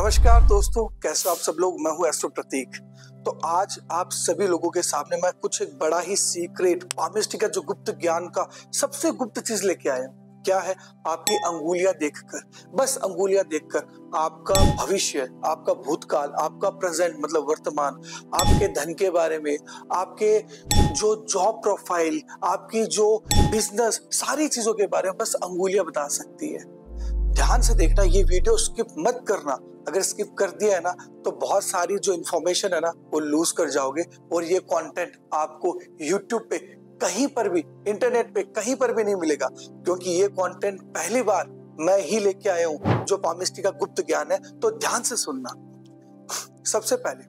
नमस्कार दोस्तों, कैसे हो आप सब लोग। मैं हूं एस्ट्रो प्रतीक। तो आज आप सभी लोगों के सामने मैं कुछ एक बड़ा ही सीक्रेट पामिस्ट्री का जो गुप्त ज्ञान का सबसे गुप्त चीज लेके आया हूं। क्या है? आपकी अंगुलियां देखकर, बस अंगुलियां देखकर आपका भविष्य, आपका भूतकाल, आपका प्रेजेंट मतलब वर्तमान, आपके धन के बारे में, आपके जो जॉब प्रोफाइल, आपकी जो बिजनेस, सारी चीजों के बारे में बस अंगुलियां बता सकती है। ध्यान से देखना, ये वीडियो स्किप मत करना। अगर स्किप कर दिया है ना तो बहुत सारी जो इन्फॉर्मेशन है ना वो लूज कर जाओगे और ये कंटेंट आपको YouTube पे कहीं पर भी, इंटरनेट पे कहीं पर भी नहीं मिलेगा, क्योंकि ये कंटेंट पहली बार मैं ही लेके आया हूं जो पामिस्ट्री का गुप्त ज्ञान है। तो ध्यान से सुनना। सबसे पहले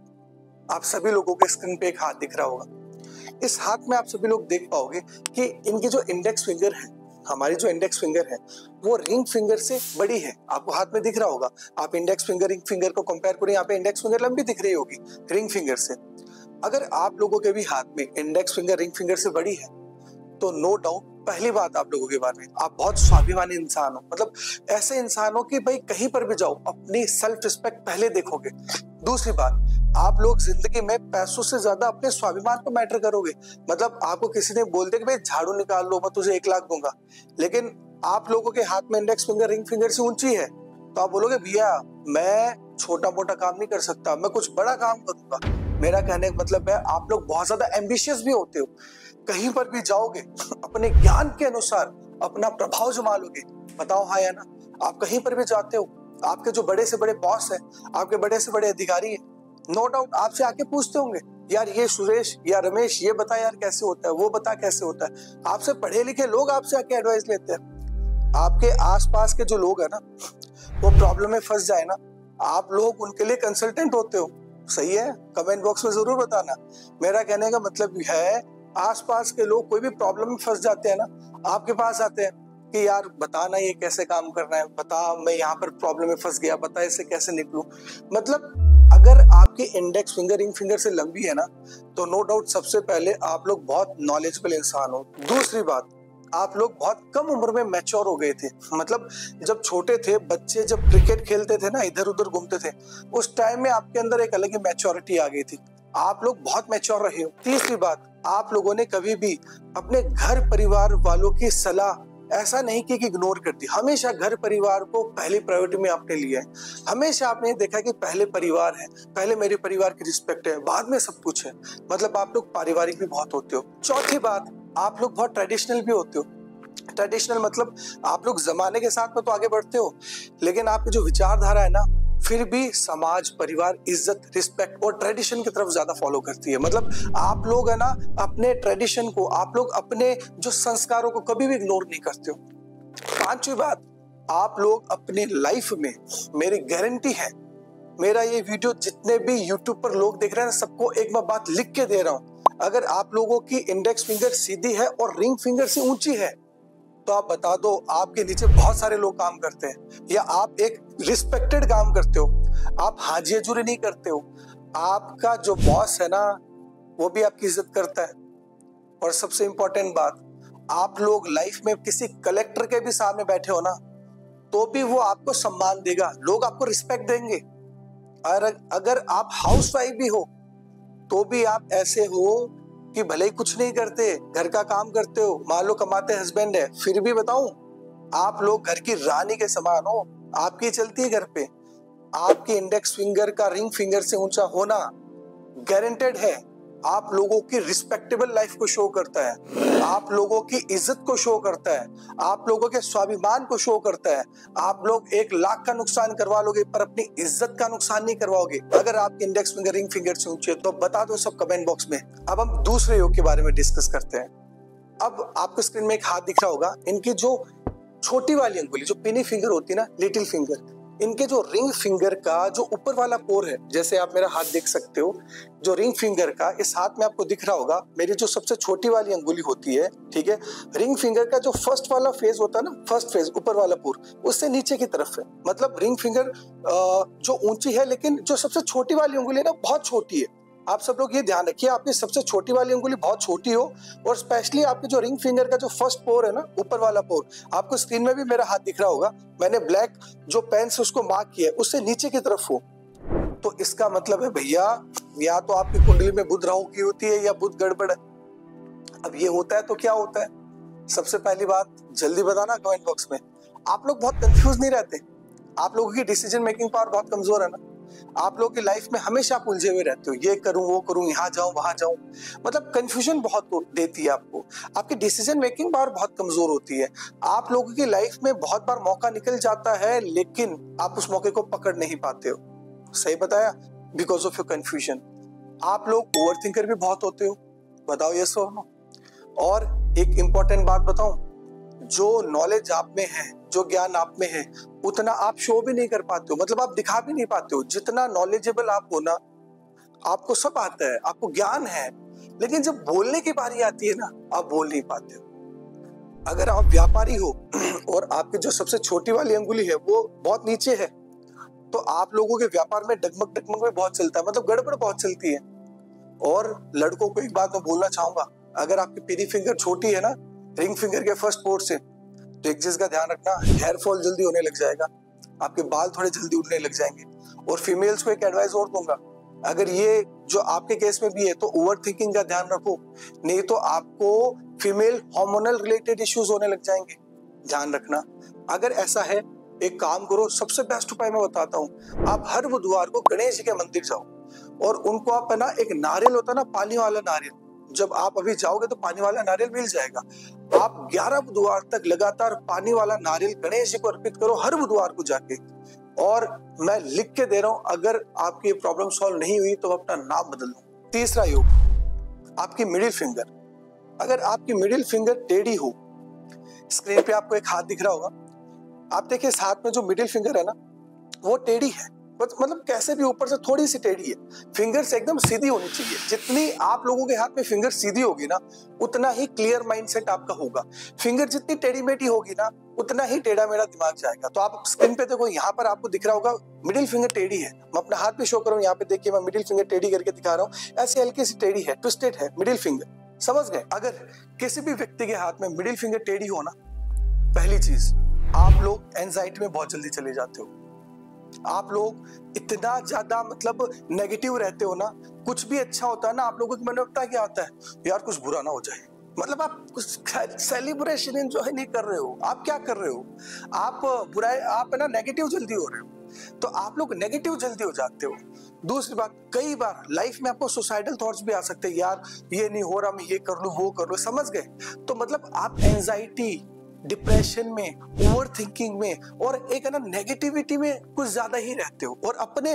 आप सभी लोगों के स्क्रीन पे एक हाथ दिख रहा होगा। इस हाथ में आप सभी लोग देख पाओगे कि इनकी जो इंडेक्स फिंगर है, हमारी जो इंडेक्स फिंगर है वो रिंग फिंगर से बड़ी है। आपको हाथ में दिख रहा होगा। आप इंडेक्स फिंगर रिंग फिंगर को कंपेयर करें, यहाँ पे इंडेक्स फिंगर लंबी दिख रही होगी रिंग फिंगर से। अगर आप लोगों के भी हाथ में इंडेक्स फिंगर रिंग फिंगर से बड़ी है तो नो डाउट पहली बात आप लोगों के बारे में, आप बहुत स्वाभिमानी इंसान हो। मतलब ऐसे इंसान हो कि भाई कहीं पर भी जाओ अपनी सेल्फ रिस्पेक्ट पहले देखोगे। दूसरी बात, आप लोग जिंदगी में पैसों से ज्यादा अपने स्वाभिमान को मैटर करोगे। मतलब आपको किसी ने बोल दिया कि भाई झाड़ू निकाल लो, मैं तुझे 1 लाख दूंगा, लेकिन आप लोगों के हाथ में इंडेक्स फिंगर रिंग फिंगर से ऊंची है, तो आप बोलोगे भैया मैं छोटा मोटा काम नहीं कर सकता, मैं कुछ बड़ा काम करूंगा। मेरा कहने का मतलब है आप लोग बहुत ज्यादा एम्बिशियस भी होते हो। कहीं पर भी जाओगे अपने ज्ञान के अनुसार अपना प्रभाव जमा लोगे। बताओ हाँ या ना? आप कहीं पर भी जाते हो, आपके जो बड़े से बड़े बॉस है, आपके बड़े से बड़े अधिकारी है, नो डाउट आपसे आके पूछते होंगे यार ये सुरेश या रमेश ये बता यार कैसे होता है, वो बता कैसे होता है। आपसे पढ़े लिखे लोग आपसे आके एडवाइस लेते हैं। आपके आसपास के जो लोग है ना वो प्रॉब्लम में फंस जाए ना, आप लोग उनके लिए कंसल्टेंट होते हो। सही है? कमेंट बॉक्स में जरूर बताना। मेरा कहने का मतलब है आसपास के लोग कोई भी प्रॉब्लम में फंस जाते हैं ना, आपके पास आते हैं कि यार बता ना ये कैसे काम करना है, बता मैं यहाँ पर प्रॉब्लम में फंस गया, बता इससे कैसे निकलूं। मतलब अगर आपकी इंडेक्स फिंगर रिंग फिंगर से लंबी है ना तो नो डाउट सबसे पहले आप लोग बहुत नॉलेजेबल इंसान हो। दूसरी बात, आप लोग बहुत कम उम्र में मैच्योर हो गए थे। मतलब जब छोटे थे बच्चे, जब क्रिकेट खेलते थे ना, इधर उधर घूमते थे, उस टाइम में आपके अंदर एक अलग ही मैच्योरिटी आ गई थी। आप लोग बहुत मैच्योर रहे हो। तीसरी बात, आप लोगों ने कभी भी अपने घर परिवार वालों की सलाह ऐसा नहीं कि इग्नोर कर दी। हमेशा घर परिवार को पहली प्रायोरिटी में आपने लिया है। हमेशा आपने देखा कि पहले परिवार है, पहले मेरे परिवार की रिस्पेक्ट है, बाद में सब कुछ है। मतलब आप लोग पारिवारिक भी बहुत होते हो। चौथी बात, आप लोग बहुत ट्रेडिशनल भी होते हो। ट्रेडिशनल मतलब आप लोग जमाने के साथ में तो आगे बढ़ते हो, लेकिन आपकी जो विचारधारा है ना फिर भी समाज, परिवार, इज्जत, रिस्पेक्ट और ट्रेडिशन की तरफ ज्यादा फॉलो करती है। मतलब आप लोग है ना अपने ट्रेडिशन को, आप लोग अपने जो संस्कारों को कभी भी इग्नोर नहीं करते हो। पांचवी बात, आप लोग अपनी लाइफ में, मेरी गारंटी है, मेरा ये वीडियो जितने भी YouTube पर लोग देख रहे हैं सबको एक मैं बात लिख के दे रहा हूं, अगर आप लोगों की इंडेक्स फिंगर सीधी है और रिंग फिंगर से ऊंची है तो आप बता दो आपके नीचे बहुत सारे लोग काम करते हैं, या आप एक रिस्पेक्टेड काम करते हो, आप हाजी हजूरी नहीं करते हो, आपका जो बॉस है ना वो भी आपकी इज्जत करता है। और सबसे इंपॉर्टेंट बात, आप लोग लाइफ में किसी कलेक्टर के भी सामने बैठे हो ना तो भी वो आपको सम्मान देगा, लोग आपको रिस्पेक्ट देंगे। और अगर आप हाउस वाइफ भी हो तो भी आप ऐसे हो कि भले ही कुछ नहीं करते, घर का काम करते हो, मान लो कमाते हस्बैंड है, फिर भी बताऊं आप लोग घर की रानी के समान हो, आपकी चलती है घर पे। आपकी इंडेक्स फिंगर का रिंग फिंगर से ऊंचा होना गारंटेड है आप लोगों की रिस्पेक्टेबल लाइफ को शो करता है, आप लोगों की इज्जत को शो करता है, आप लोगों के स्वाभिमान को शो करता है। आप लोग 1 लाख का नुकसान करवा लोगे पर अपनी इज्जत का नुकसान नहीं करवाओगे अगर आपकी इंडेक्स फिंगर रिंग फिंगर से ऊंची है। तो बता दो सब कमेंट बॉक्स में। अब हम दूसरे योग के बारे में डिस्कस करते हैं। अब आपको स्क्रीन में एक हाथ दिख रहा होगा, इनकी जो छोटी वाली अंगुली, जो पिनी फिंगर होती है ना, लिटिल फिंगर, इनके जो रिंग फिंगर का जो ऊपर वाला पोर है, जैसे आप मेरा हाथ देख सकते हो, जो रिंग फिंगर का इस हाथ में आपको दिख रहा होगा, मेरी जो सबसे छोटी वाली अंगुली होती है, ठीक है, रिंग फिंगर का जो फर्स्ट वाला फेज होता है ना, फर्स्ट फेज ऊपर वाला पोर उससे नीचे की तरफ है। मतलब रिंग फिंगर जो ऊंची है, लेकिन जो सबसे छोटी वाली अंगुली है ना बहुत छोटी है। आप सब लोग ये ध्यान रखिए, आपकी सबसे छोटी वाली उंगली बहुत छोटी हो, और स्पेशली आपके जो रिंग फिंगर का जो फर्स्ट पोर है ना, ऊपर वाला पोर, आपको स्क्रीन में भी मेरा हाथ दिख रहा होगा, मैंने ब्लैक जो पेन से उसको मार्क किया है, उससे नीचे की तरफ हो। तो इसका मतलब है भैया, या तो आपकी कुंडली में बुध राहु की होती है या बुध गड़बड़ है। अब ये होता है तो क्या होता है? सबसे पहली बात जल्दी बताना कमेंट बॉक्स में। आप लोग बहुत कंफ्यूज नहीं रहते? आप लोगों की डिसीजन मेकिंग पावर बहुत कमजोर है ना? आप लोगों की लाइफ में हमेशा आप उलझे हुए रहते हो, ये करूं वो करूं, यहाँ जाऊं वहां जाऊं, मतलब कंफ्यूजन बहुत देती है आपको। आपकी डिसीजन मेकिंग पावर बहुत कमजोर होती है। आप लोगों की लाइफ में बहुत बार मौका निकल जाता है, लेकिन आप उस मौके को पकड़ नहीं पाते हो। सही बताया? Because of your confusion. आप लोग ओवर थिंकर भी बहुत होते हो, बताओ यस और नो। और एक इंपॉर्टेंट बात बताऊं, जो नॉलेज आप में है, जो ज्ञान आप में है, उतना आप शो भी नहीं कर पाते हो, मतलब आप दिखा भी नहीं पाते हो। जितना नॉलेजेबल आप हो ना, आपको सब आता है, आपको ज्ञान है, लेकिन जब बोलने की बारी आती है ना, आप बोल नहीं पाते हो। अगर आप व्यापारी हो और आपकी जो सबसे छोटी वाली अंगुली है वो बहुत नीचे है, तो आप लोगों के व्यापार में डगमग डगमग में बहुत चलता है, मतलब गड़बड़ बहुत चलती है। और लड़कों को एक बात मैं बोलना चाहूंगा, अगर आपकी पीरी फिंगर छोटी है ना, रिंग फिंगर के फर्स्ट पोर से, तो एक चीज का ध्यान रखना, हेयर फॉल जल्दी होने लग जाएगा, आपके बाल थोड़े जल्दी उड़ने लग जाएंगे। और फीमेल्स को एक एडवाइस और दूंगा, अगर ये जो आपके केस में भी है तो ओवर थिंकिंग का ध्यान रखो, नहीं तो आपको फीमेल हार्मोनल रिलेटेड इश्यूज होने लग जाएंगे, ध्यान रखना। अगर ऐसा है, एक काम करो, सबसे बेस्ट उपाय मैं बताता हूँ, आप हर बुधवार को गणेश जी के मंदिर जाओ और उनको आप ना, एक नारियल होता है ना, पानी वाला नारियल, जब आप अभी जाओगे तो पानी वाला नारियल मिल जाएगा, आप 11 बुधवार तक लगातार पानी वाला नारियल गणेश जी को अर्पित करो हर बुधवार को जाके। और मैं लिख के दे रहा हूं, अगर आपकी प्रॉब्लम सॉल्व नहीं हुई तो अपना नाम बदल लो। तीसरा योग, आपकी मिडिल फिंगर। अगर आपकी मिडिल फिंगर टेढ़ी हो, स्क्रीन पे आपको एक हाथ दिख रहा होगा, आप देखिए इस हाथ में जो मिडिल फिंगर है ना, वो टेढ़ी है, मतलब कैसे भी ऊपर से थोड़ी सी टेढ़ी है। फिंगर्स एकदम सीधी होनी चाहिए। जितनी आप लोगों के हाथ में फिंगर सीधी होगी ना, उतना ही क्लियर माइंडसेट आपका होगा। फिंगर जितनी टेढ़ी मेढ़ी होगी ना, उतना ही टेढ़ा मेढ़ा दिमाग जाएगा। तो आप स्क्रीन पे देखो, यहाँ पर आपको दिख रहा होगा मिडिल फिंगर टेढ़ी है। मैं अपना हाथ भी शो करूँ, यहाँ पे देखिए मैं मिडिल फिंगर टेढ़ी करके दिखा रहा हूँ, ऐसी हल्की सी टेढ़ी है, ट्विस्टेड है मिडिल फिंगर, समझ गए? अगर किसी भी व्यक्ति के हाथ में मिडिल फिंगर टेढ़ी हो ना, पहली चीज, आप लोग एंजाइटी में बहुत जल्दी चले जाते हो। आप लोग इतना ज्यादा मतलब नेगेटिव रहते हो ना, कुछ भी अच्छा होता है ना, आप लोगों के मन में पता क्या आता है, यार कुछ बुरा ना हो जाए, मतलब आप कुछ सेलिब्रेशन एंजॉय नहीं कर रहे हो। आप क्या कर रहे हो? आप बुराई, आप है ना नेगेटिव जल्दी हो रहे हो, तो आप लोग नेगेटिव जल्दी हो जाते हो। दूसरी बात, कई बार लाइफ में आपको सुसाइडल थॉट्स भी आ सकते हैं, यार ये नहीं हो रहा, मैं ये कर लूं वो कर लूं, समझ गए? तो मतलब आप एंजाइटी, डिप्रेशन में, ओवर थिंकिंग में और एक है ना नेगेटिविटी में कुछ ज्यादा ही रहते हो। और अपने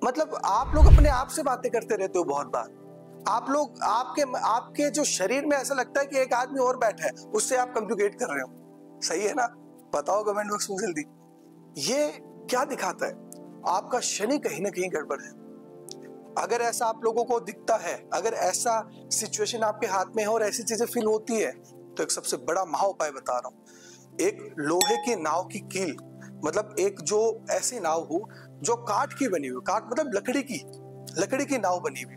मतलब आप लोग अपने आप से बातें करते रहते हो बहुत बार। आप लोग आपके जो शरीर में ऐसा लगता है कि एक आदमी और बैठा है, उससे आप कम्युनिकेट कर रहे हो। सही है ना? बताओ कमेंट बॉक्स में जल्दी। ये क्या दिखाता है? आपका शनि कहीं ना कहीं गड़बड़ है। अगर ऐसा आप लोगों को दिखता है, अगर ऐसा सिचुएशन आपके हाथ में है और ऐसी चीजें फील होती है, तो एक सबसे बड़ा महा उपाय बता रहा हूं। एक लोहे की नाव की कील, मतलब एक जो ऐसी नाव हो जो काठ की बनी हुई, काठ मतलब लकड़ी की नाव बनी हुई,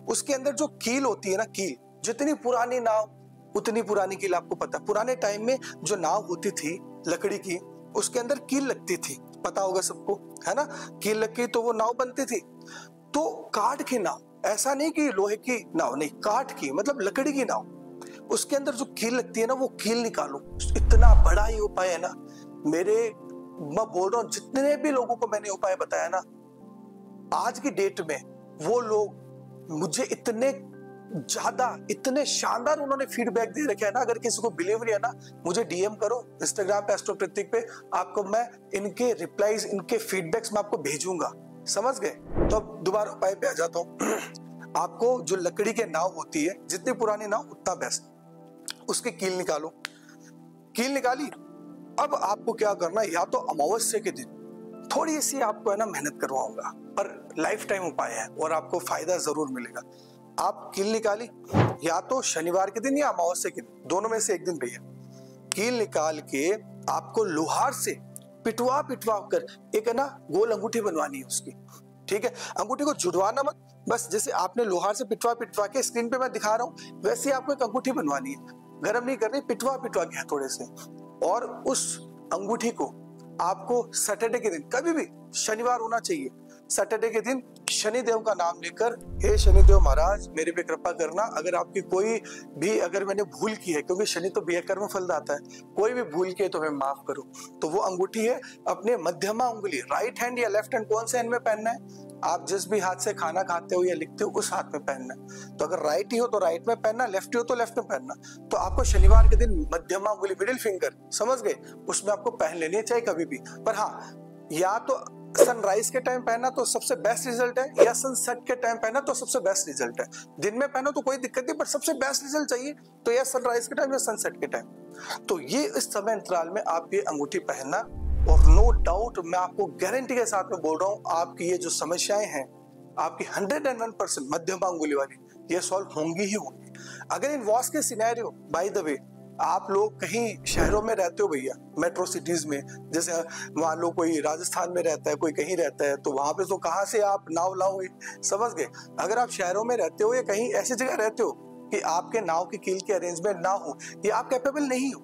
उसके अंदर जो कील होती है ना, कील, जितनी पुरानी नाव उतनी पुरानी कील। आपको पता है पुराने टाइम में जो नाव होती थी लकड़ी की, उसके अंदर कील लगती थी, पता होगा सबको, है ना? कील लग के तो वो नाव बनती थी। तो काठ की नाव, ऐसा नहीं कि लोहे की नाव नहीं, काठ की मतलब लकड़ी की नाव, उसके अंदर जो कील लगती है ना, वो कील निकालो। इतना बड़ा ही उपाय है ना मैं बोल रहा हूं, जितने भी लोगों को मैंने उपाय बताया ना, आज की डेट में वो लोग मुझे इतने शानदार उन्होंने फीडबैक दे रखे है ना। अगर किसी को बिलीव नहीं है ना, मुझे डीएम करो इंस्टाग्राम पे एस्ट्रो प्रतीक पे, आपको मैं इनके रिप्लाईज, इनके फीडबैक्स मैं आपको भेजूंगा, समझ गए? तो अब दोबारा उपाय पे आ जाता हूँ। आपको जो लकड़ी के नाव होती है, जितनी पुरानी नाव उतना बेस्ट, उसकी कील निकालो। कील निकाली, अब आपको क्या करना है, या तो अमावस्या के दिन थोड़ी सी आपको है ना मेहनत करवाऊंगा, पर लाइफ टाइम उपाय है और आपको फायदा जरूर मिलेगा। आप कील निकाली, या तो शनिवार के दिन या अमावस्या के दिन, दोनों में से एक दिन भैया। कील निकाल के आपको लोहार से पिटवा कर एक है ना गोल अंगूठी बनवानी है उसकी, ठीक है, अंगूठी को जुड़वाना मत, बस जैसे आपने लोहार से पिटवा पिटवा के स्क्रीन पे मैं दिखा रहा हूँ वैसे ही आपको एक अंगूठी बनवानी है, गरम नहीं करनी, पिटवा पिटवा के थोड़े से। और उस अंगूठी को आपको सैटरडे के दिन, कभी भी शनिवार होना चाहिए, सैटरडे के दिन शनिदेव का नाम लेकर, हे शनिदेव महाराज मेरे पे कृपा करना, अगर आपकी कोई भी अगर मैंने भूल की है, क्योंकि शनि तो बेय कर्म फल दाता है, कोई भी भूल की है तो हमें माफ करो। तो वो अंगूठी है अपने मध्यमा उंगली, राइट हैंड या लेफ्ट हैंड, कौन से हैंड में पहनना है, आप जिस भी हाथ से खाना खाते हो या लिखते हो उस हाथ में पहनना है। तो अगर राइट ही हो तो राइट में पहनना, लेफ्ट ही हो तो लेफ्ट में पहनना। तो आपको शनिवार के दिन मध्यमा उंगली, मिडिल फिंगर, समझ गए, उसमें आपको पहन लेनी है, चाहे कभी भी। पर हाँ, या तो सनराइज के टाइम पहना तो सबसे बेस्ट रिजल्ट है, या सनसेट के टाइम पहना तो सबसे बेस्ट रिजल्ट है। दिन में पहनो तो कोई दिक्कत नहीं, पर सबसे बेस्ट रिजल्ट चाहिए तो या सनराइज के टाइम या सनसेट के टाइम। तो ये इस समय अंतराल में आप ये अंगूठी पहनना, और नो डाउट मैं आपको गारंटी के साथ में बोल रहा हूँ, आपकी ये जो समस्याएं हैं आपकी 101% मध्यमा अंगुली वाली, ये सॉल्व होंगी ही होंगी। अगर इन वॉस के सिनेरियो, बाय द वे, आप लोग कहीं शहरों में रहते हो भैया, मेट्रो सिटीज में, जैसे मान लो कोई राजस्थान में रहता है, कोई कहीं रहता है, तो वहां पे तो कहाँ से आप नाव लाओगे, समझ गए। अगर आप शहरों में रहते हो या कहीं ऐसी जगह रहते हो कि आपके नाव की कील के अरेंजमेंट ना हो या आप कैपेबल नहीं हो,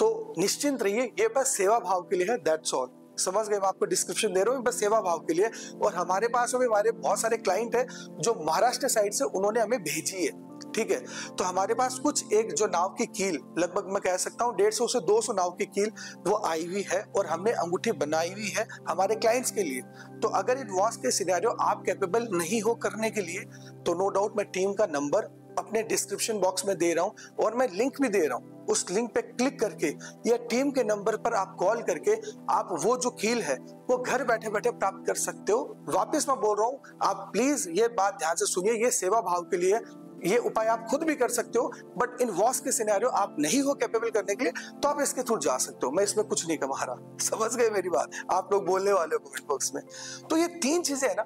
तो निश्चिंत रहिए, ये बस सेवा भाव के लिए है, दैट्स ऑल। समझ गए, मैं आपको डिस्क्रिप्शन दे रहा हूँ, बस सेवा भाव के लिए। और हमारे पास में हमारे बहुत सारे क्लाइंट है जो महाराष्ट्र साइड से उन्होंने हमें भेजी है, ठीक है। तो हमारे पास कुछ एक जो नाव की कील, लगभग मैं कह सकता हूँ 150 से 200 नाव की कील वो आई हुई है, और हमने अंगूठी बनाई हुई है हमारे क्लाइंट्स के लिए। तो अगर इन वॉस के सिनेरियो आप कैपेबल नहीं हो करने के लिए, तो नो डाउट मैं टीम का नंबर अपने डिस्क्रिप्शन बॉक्स में दे रहा हूं, और मैं लिंक भी दे रहा हूं, उस लिंक पे क्लिक करके या टीम के नंबर पर आप कॉल करके आप वो जो कील है वो घर बैठे बैठे प्राप्त कर सकते हो। वापस मैं बोल रहा हूं, आप प्लीज ये बात ध्यान से सुनिए, ये सेवा भाव के लिए, ये उपाय आप खुद भी कर सकते हो, बट इन वॉस के सिनेरियो आप नहीं हो कैपेबल करने के लिए, तो आप इसके थ्रू जा सकते हो, मैं इसमें कुछ नहीं कमा रहा। समझ गए मेरी बात, आप लोग बोलने वाले हो कमेंट बॉक्स में। तो ये 3 चीजें है ना,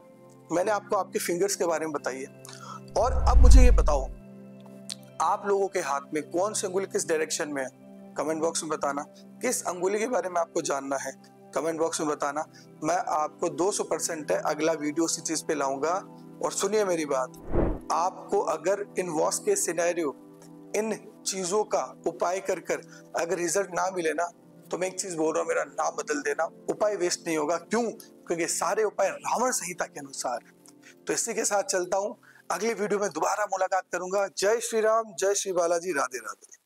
मैंने आपको आपके फिंगर्स के बारे में बताई है। और अब मुझे ये बताओ, आप लोगों के हाथ में कौन सी अंगुली किस डायरेक्शन में है, कमेंट बॉक्स में बताना। किस अंगुली के बारे में आपको जानना है, कमेंट बॉक्स में बताना। मैं आपको 200% है अगला वीडियो इसी चीज पे लाऊंगा। और सुनिए मेरी बात, आपको अगर इन वॉस के सिनेरियो, इन चीजों का उपाय कर कर अगर रिजल्ट ना मिले ना, तो मैं एक चीज बोल रहा हूँ, मेरा नाम बदल देना, उपाय वेस्ट नहीं होगा। क्यों? क्योंकि सारे उपाय रावण संहिता के अनुसार। तो इसी के साथ चलता हूँ, अगली वीडियो में दोबारा मुलाकात करूंगा। जय श्री राम, जय श्री बालाजी, राधे राधे।